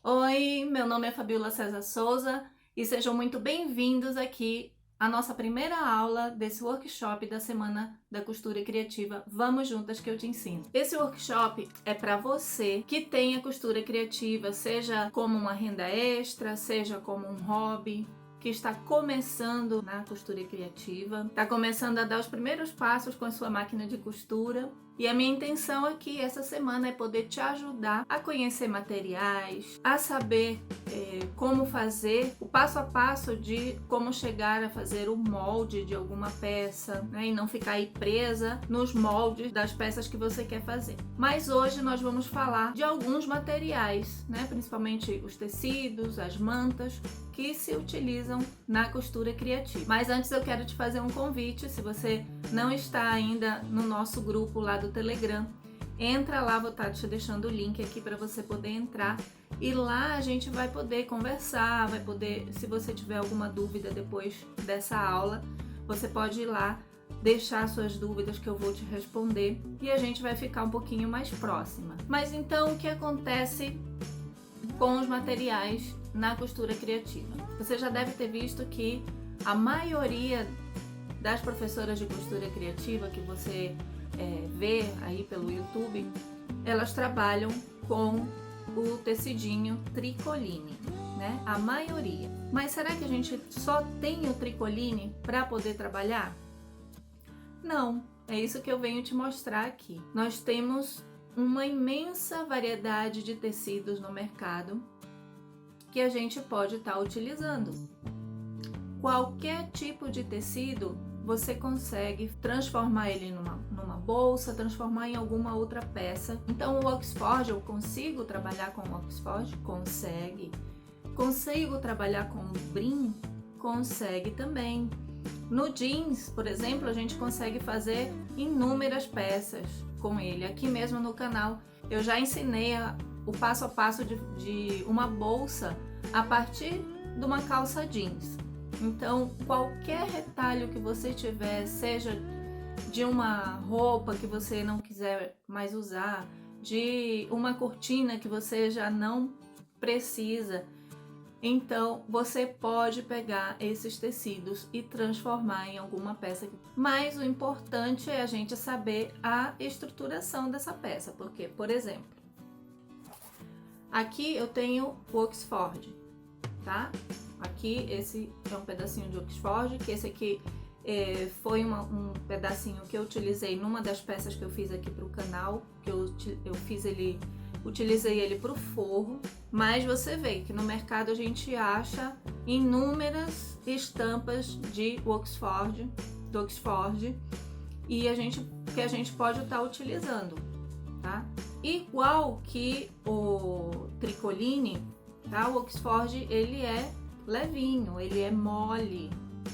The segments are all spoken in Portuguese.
Oi, meu nome é Fabiola César Souza e sejam muito bem-vindos aqui à nossa primeira aula desse workshop da Semana da Costura Criativa. Vamos juntas que eu te ensino. Esse workshop é para você que tem a costura criativa, seja como uma renda extra, seja como um hobby, que está começando na costura criativa, está começando a dar os primeiros passos com a sua máquina de costura. E a minha intenção aqui essa semana é poder te ajudar a conhecer materiais, a saber como fazer o passo a passo de como chegar a fazer o molde de alguma peça, né? E não ficar aí presa nos moldes das peças que você quer fazer. Mas hoje nós vamos falar de alguns materiais, né? Principalmente os tecidos, as mantas, que se utilizam na costura criativa. Mas antes eu quero te fazer um convite, se você não está ainda no nosso grupo lá do Telegram, entra lá, vou estar te deixando o link aqui para você poder entrar e lá a gente vai poder conversar, vai poder, se você tiver alguma dúvida depois dessa aula, você pode ir lá deixar suas dúvidas que eu vou te responder e a gente vai ficar um pouquinho mais próxima. Mas então o que acontece com os materiais na costura criativa? Você já deve ter visto que a maioria das professoras de costura criativa que você vê aí pelo YouTube, elas trabalham com o tecidinho tricoline, né? A maioria. Mas será que a gente só tem o tricoline para poder trabalhar? Não, é isso que eu venho te mostrar aqui. Nós temos uma imensa variedade de tecidos no mercado que a gente pode estar utilizando. Qualquer tipo de tecido você consegue transformar ele numa bolsa, transformar em alguma outra peça. Então o Oxford, eu consigo trabalhar com o Oxford? Consegue. Consigo trabalhar com o brim? Consegue também. No jeans, por exemplo, a gente consegue fazer inúmeras peças com ele. Aqui mesmo no canal eu já ensinei o passo a passo de uma bolsa a partir de uma calça jeans. Então, qualquer retalho que você tiver, seja de uma roupa que você não quiser mais usar, de uma cortina que você já não precisa, então você pode pegar esses tecidos e transformar em alguma peça. Mas o importante é a gente saber a estruturação dessa peça, porque, por exemplo, aqui eu tenho o Oxford, tá? Aqui esse é um pedacinho de Oxford, que esse aqui foi um pedacinho que eu utilizei numa das peças que eu fiz aqui para o canal, que eu fiz ele, utilizei ele para o forro. Mas você vê que no mercado a gente acha inúmeras estampas de Oxford, do Oxford, e a gente pode estar utilizando, tá? Igual que o tricoline, tá? O Oxford ele é levinho, ele é mole,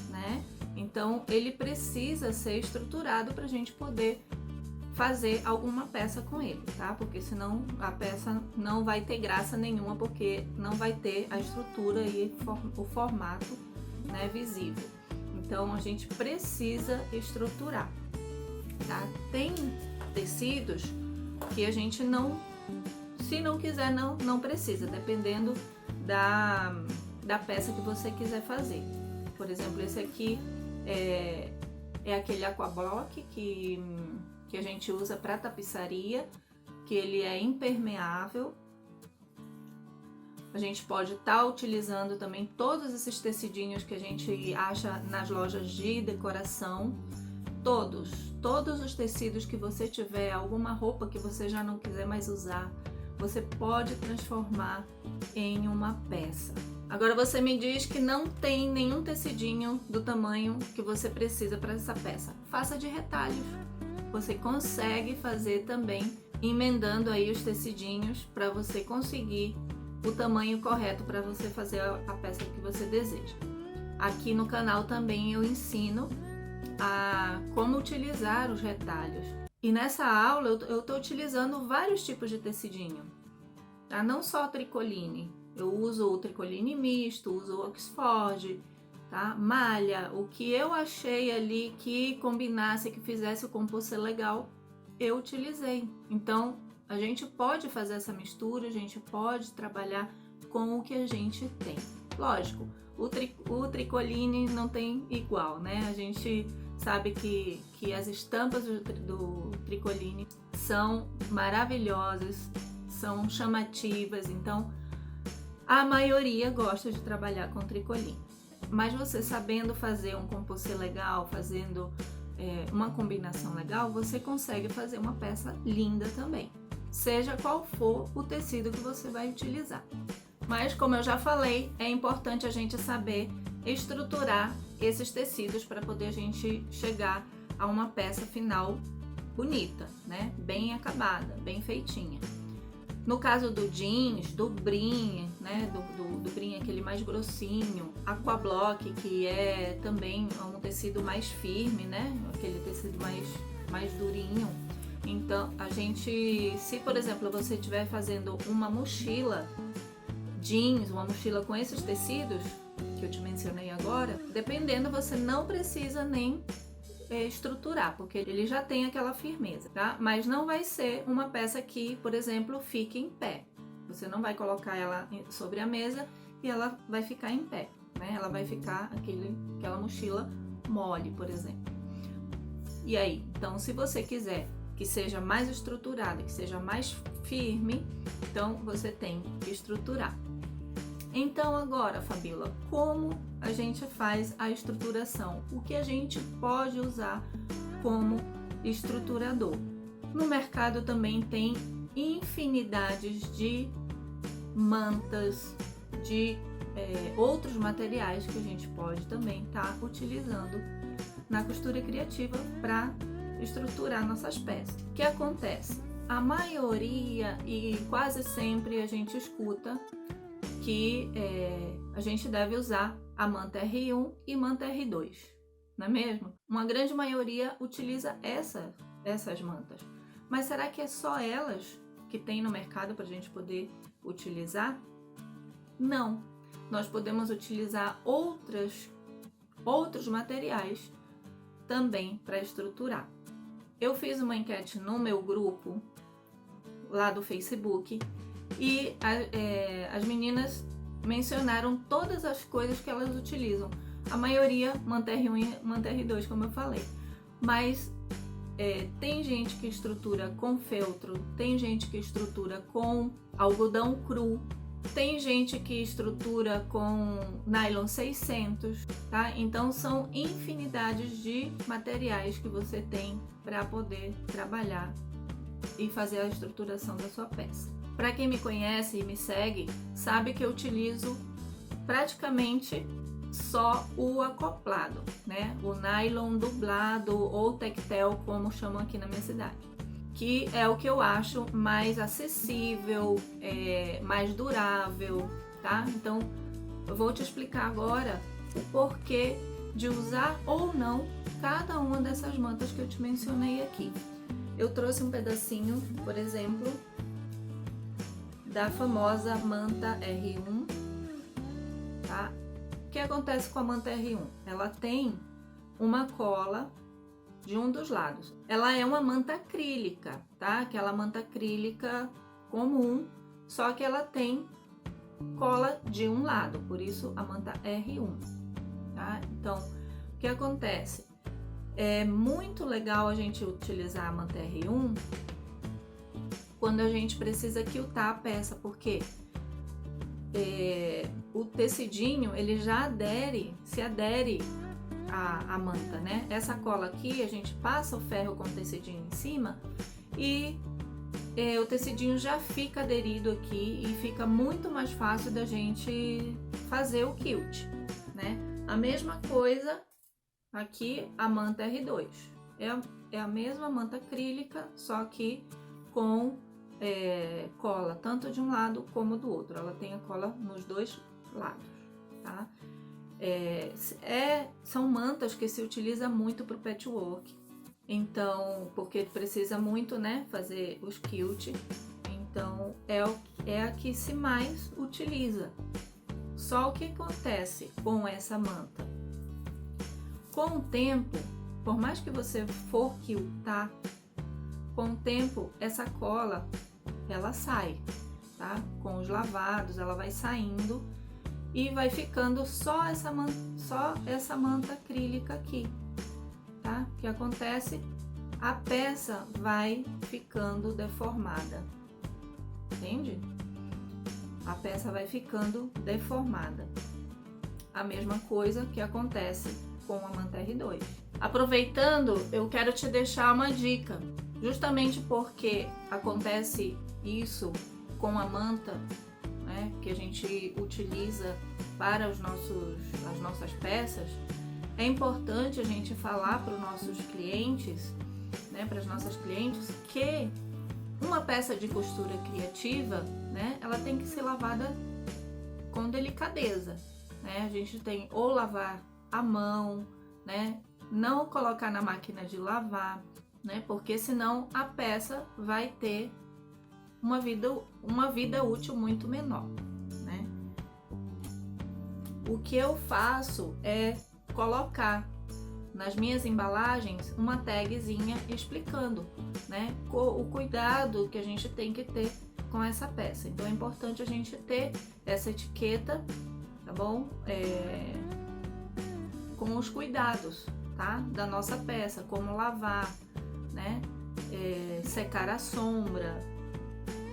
né? Então ele precisa ser estruturado para a gente poder fazer alguma peça com ele, tá? Porque senão a peça não vai ter graça nenhuma, porque não vai ter a estrutura e o formato, né, visível. Então a gente precisa estruturar, tá? Tem tecidos que a gente não, se não quiser, não precisa, dependendo da peça que você quiser fazer. Por exemplo, esse aqui é aquele aquablock que a gente usa para tapeçaria, que ele é impermeável. A gente pode estar utilizando também todos esses tecidinhos que a gente acha nas lojas de decoração. Todos os tecidos que você tiver, alguma roupa que você já não quiser mais usar, você pode transformar em uma peça. Agora você me diz que não tem nenhum tecidinho do tamanho que você precisa para essa peça. Faça de retalhos. Você consegue fazer também emendando aí os tecidinhos para você conseguir o tamanho correto para você fazer a peça que você deseja. Aqui no canal também eu ensino a como utilizar os retalhos. E nessa aula eu estou utilizando vários tipos de tecidinho, tá? Não só tricoline. Eu uso o tricoline misto, uso o Oxford, tá? Malha, o que eu achei ali que combinasse, que fizesse o composto ser legal, eu utilizei. Então, a gente pode fazer essa mistura, a gente pode trabalhar com o que a gente tem. Lógico, o tricoline não tem igual, né? A gente sabe que as estampas do tricoline são maravilhosas, são chamativas, então a maioria gosta de trabalhar com tricoline. Mas você sabendo fazer um composê legal, fazendo uma combinação legal, você consegue fazer uma peça linda também, seja qual for o tecido que você vai utilizar. Mas, como eu já falei, é importante a gente saber estruturar esses tecidos para poder a gente chegar a uma peça final bonita, né? Bem acabada, bem feitinha. No caso do jeans, do brim, né? Do brim aquele mais grossinho, aquablock, que é também um tecido mais firme, né? Aquele tecido mais durinho. Então, a gente, se por exemplo você estiver fazendo uma mochila jeans, uma mochila com esses tecidos que eu te mencionei agora, dependendo, você não precisa nem estruturar, porque ele já tem aquela firmeza, tá? Mas não vai ser uma peça que, por exemplo, fique em pé. Você não vai colocar ela sobre a mesa e ela vai ficar em pé, né? Ela vai ficar aquela mochila mole, por exemplo. E aí, então, se você quiser que seja mais estruturada, que seja mais firme, então você tem que estruturar. Então agora, Fabíola, como a gente faz a estruturação? O que a gente pode usar como estruturador? No mercado também tem infinidades de mantas, de outros materiais que a gente pode também estar utilizando na costura criativa para estruturar nossas peças. O que acontece? A maioria e quase sempre a gente escuta que a gente deve usar a manta R1 e manta R2, não é mesmo? Uma grande maioria utiliza essas mantas, mas será que é só elas que tem no mercado para a gente poder utilizar? Não, nós podemos utilizar outros materiais também para estruturar. Eu fiz uma enquete no meu grupo lá do Facebook e as meninas mencionaram todas as coisas que elas utilizam. A maioria manta R1 e manta R2, como eu falei. Mas tem gente que estrutura com feltro, tem gente que estrutura com algodão cru, tem gente que estrutura com nylon 600, tá? Então são infinidades de materiais que você tem para poder trabalhar e fazer a estruturação da sua peça. Para quem me conhece e me segue, sabe que eu utilizo praticamente só o acoplado, né? O nylon dublado ou tectel, como chamam aqui na minha cidade, que é o que eu acho mais acessível, mais durável, tá? Então eu vou te explicar agora o porquê de usar ou não cada uma dessas mantas que eu te mencionei aqui. Eu trouxe um pedacinho, por exemplo, da famosa manta R1, tá? O que acontece com a manta R1? Ela tem uma cola de um dos lados. Ela é uma manta acrílica, tá? Aquela manta acrílica comum, só que ela tem cola de um lado, por isso a manta R1, tá? Então, o que acontece? É muito legal a gente utilizar a manta R1 quando a gente precisa quiltar a peça, porque o tecidinho ele já se adere à manta, né? Essa cola aqui a gente passa o ferro com o tecidinho em cima e o tecidinho já fica aderido aqui e fica muito mais fácil da gente fazer o quilt, né? A mesma coisa aqui, a manta R2 é a mesma manta acrílica, só que com cola tanto de um lado como do outro. Ela tem a cola nos dois lados, tá? São mantas que se utiliza muito para o patchwork, então, porque precisa muito, né, fazer os quilt, então é a que se mais utiliza. Só o que acontece com essa manta? Com o tempo, por mais que você for quiltar, com o tempo essa cola ela sai. tá? Com os lavados, ela vai saindo e vai ficando só essa manta acrílica aqui, tá? O que acontece? A peça vai ficando deformada, entende? A peça vai ficando deformada. A mesma coisa que acontece com a manta R2. Aproveitando, eu quero te deixar uma dica, justamente porque acontece isso com a manta, né, que a gente utiliza para as nossas peças. É importante a gente falar para os nossos clientes, né, para as nossas clientes, que uma peça de costura criativa, né, ela tem que ser lavada com delicadeza, né? A gente tem ou lavar à mão, né, não colocar na máquina de lavar, né, porque senão a peça vai ter uma vida útil muito menor, né? O que eu faço é colocar nas minhas embalagens uma tagzinha explicando, né, o cuidado que a gente tem que ter com essa peça. Então é importante a gente ter essa etiqueta, tá bom? Com os cuidados, tá? Da nossa peça, como lavar, né? Secar a sombra,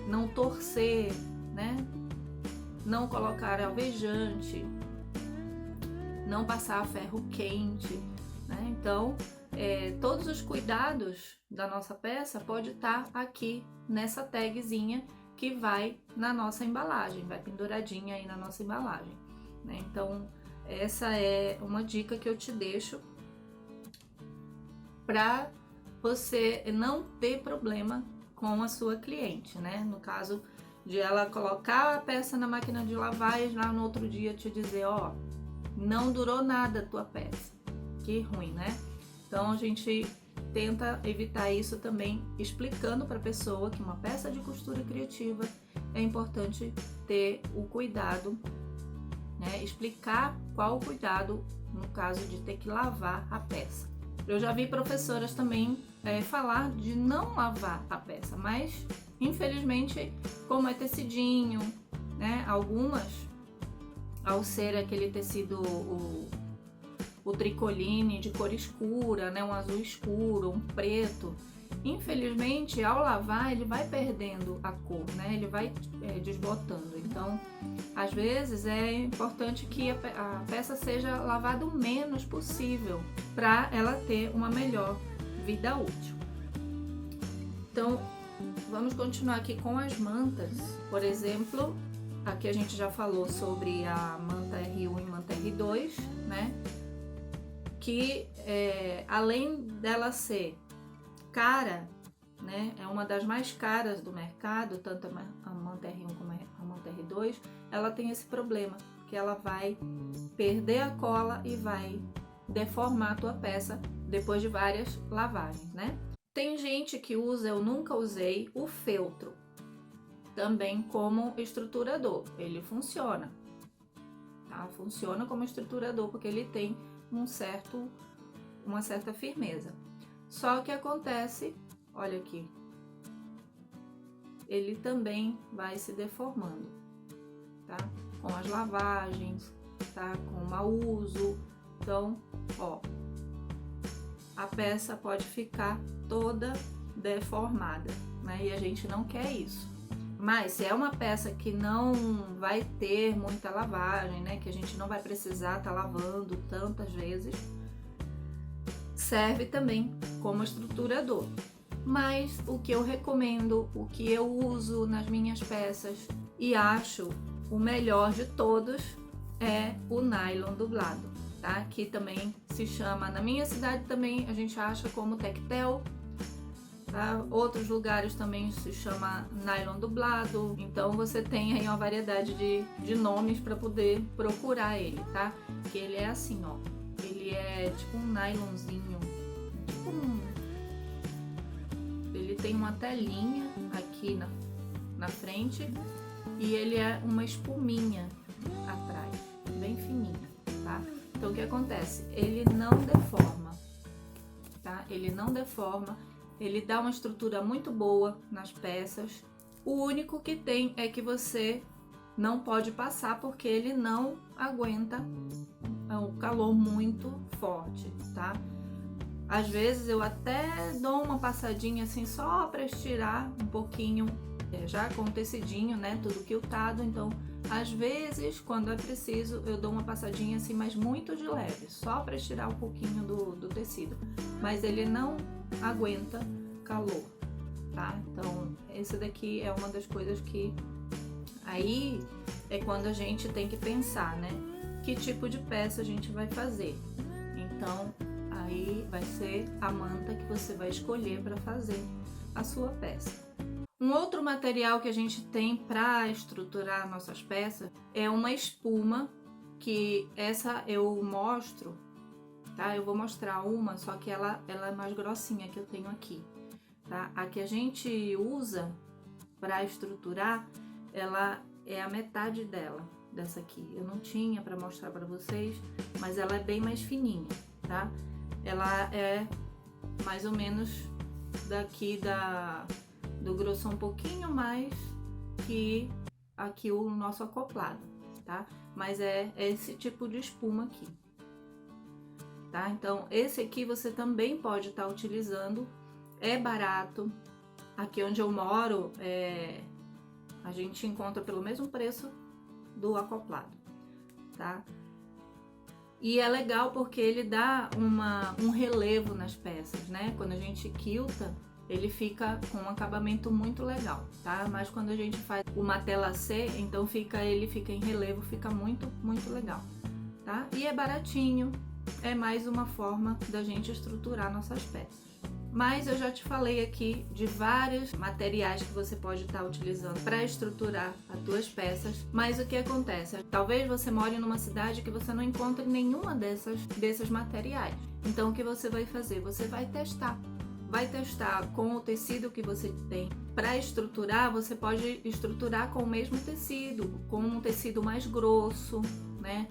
não torcer, né? Não colocar alvejante, não passar ferro quente, né? Então, todos os cuidados da nossa peça pode estar aqui nessa tagzinha que vai na nossa embalagem, vai penduradinha aí na nossa embalagem, né? Então, essa é uma dica que eu te deixo para você não ter problema com a sua cliente, né? No caso de ela colocar a peça na máquina de lavar e lá no outro dia te dizer, ó, não durou nada a tua peça. Que ruim, né? Então a gente tenta evitar isso também, explicando para a pessoa que uma peça de costura criativa é importante ter o cuidado, né? Explicar qual o cuidado no caso de ter que lavar a peça. Eu já vi professoras também falar de não lavar a peça, mas infelizmente, como é tecidinho, né? Algumas, ao ser aquele tecido o tricoline de cor escura, né, um azul escuro, um preto, infelizmente ao lavar ele vai perdendo a cor, né, ele vai desbotando. Então às vezes é importante que a peça seja lavada o menos possível para ela ter uma melhor vida útil. Então vamos continuar aqui com as mantas. Por exemplo, aqui a gente já falou sobre a manta R1 e manta R2, né? Que além dela ser cara, né, é uma das mais caras do mercado, tanto a manta R1 como a manta R2, ela tem esse problema, que ela vai perder a cola e vai deformar a tua peça depois de várias lavagens, né? Tem gente que usa, eu nunca usei, o feltro, também como estruturador, ele funciona, tá? Funciona como estruturador porque ele tem uma certa firmeza. Só que acontece, olha aqui, ele também vai se deformando, tá? Com as lavagens, tá? Com o mau uso. Então, ó, a peça pode ficar toda deformada, né? E a gente não quer isso. Mas se é uma peça que não vai ter muita lavagem, né, que a gente não vai precisar estar lavando tantas vezes, serve também como estruturador. Mas o que eu recomendo, o que eu uso nas minhas peças e acho o melhor de todos é o nylon dublado, tá? Que também se chama, na minha cidade também a gente acha como tectel. Tá? Outros lugares também se chama nylon dublado, então você tem aí uma variedade de nomes para poder procurar ele, tá? Que ele é assim, ó, ele é tipo um nylonzinho, tipo ele tem uma telinha aqui na frente e ele é uma espuminha atrás, bem fininha, tá? Então o que acontece? Ele não deforma, tá? Ele não deforma. Ele dá uma estrutura muito boa nas peças. O único que tem é que você não pode passar porque ele não aguenta o calor muito forte, tá? Às vezes eu até dou uma passadinha assim só para estirar um pouquinho, já com o tecidinho, né, tudo quiltado. Então às vezes quando é preciso eu dou uma passadinha assim, mas muito de leve, só para estirar um pouquinho do tecido, mas ele não aguenta calor, tá? Então esse daqui é uma das coisas que aí é quando a gente tem que pensar, né, que tipo de peça a gente vai fazer. Então aí vai ser a manta que você vai escolher para fazer a sua peça. Um outro material que a gente tem para estruturar nossas peças é uma espuma, que essa eu mostro, tá? Eu vou mostrar uma, só que ela é mais grossinha, que eu tenho aqui, tá? A que a gente usa para estruturar, ela é a metade dessa aqui. Eu não tinha para mostrar para vocês, mas ela é bem mais fininha, tá? Ela é mais ou menos daqui do grosso, um pouquinho mais que aqui o nosso acoplado, tá? Mas é esse tipo de espuma aqui, tá? Então esse aqui você também pode estar utilizando, é barato. Aqui onde eu moro, a gente encontra pelo mesmo preço do acoplado, tá? E é legal porque ele dá um relevo nas peças, né? Quando a gente quilta, ele fica com um acabamento muito legal, tá? Mas quando a gente faz o matelassé, então ele fica em relevo, fica muito, muito legal, tá? E é baratinho, é mais uma forma da gente estruturar nossas peças. Mas eu já te falei aqui de vários materiais que você pode estar utilizando para estruturar as tuas peças. Mas o que acontece? Talvez você more numa cidade que você não encontre nenhuma desses materiais. Então o que você vai fazer? Você vai testar. Vai testar com o tecido que você tem. Para estruturar, você pode estruturar com o mesmo tecido, com um tecido mais grosso, né?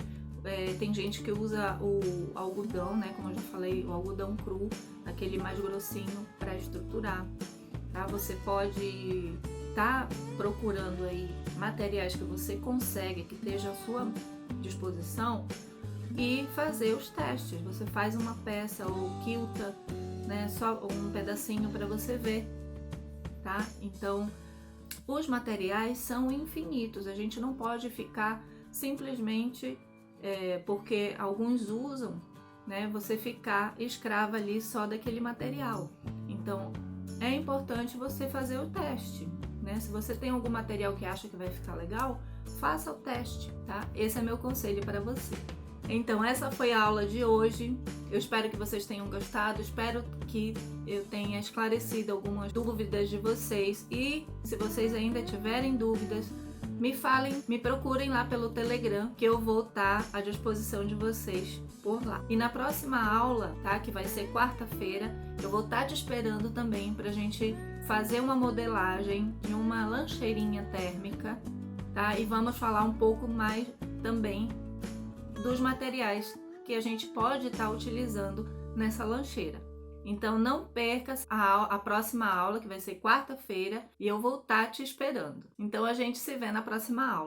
Tem gente que usa o algodão, né? Como eu já falei, o algodão cru, aquele mais grossinho para estruturar, tá? Você pode estar procurando aí materiais que você consegue, que esteja à sua disposição, e fazer os testes. Você faz uma peça ou quilta, né? Só um pedacinho para você ver, tá? Então, os materiais são infinitos. A gente não pode ficar simplesmente porque alguns usam, né, você ficar escrava ali só daquele material. Então é importante você fazer o teste, né? Se você tem algum material que acha que vai ficar legal, faça o teste, tá? Esse é meu conselho para você. Então essa foi a aula de hoje. Eu espero que vocês tenham gostado, espero que eu tenha esclarecido algumas dúvidas de vocês, e se vocês ainda tiverem dúvidas, me falem, me procurem lá pelo Telegram, que eu vou estar à disposição de vocês por lá. E na próxima aula, tá, que vai ser quarta-feira, eu vou estar te esperando também pra gente fazer uma modelagem de uma lancheirinha térmica, tá? E vamos falar um pouco mais também dos materiais que a gente pode estar utilizando nessa lancheira. Então não perca a próxima aula, que vai ser quarta-feira, e eu vou estar te esperando. Então a gente se vê na próxima aula.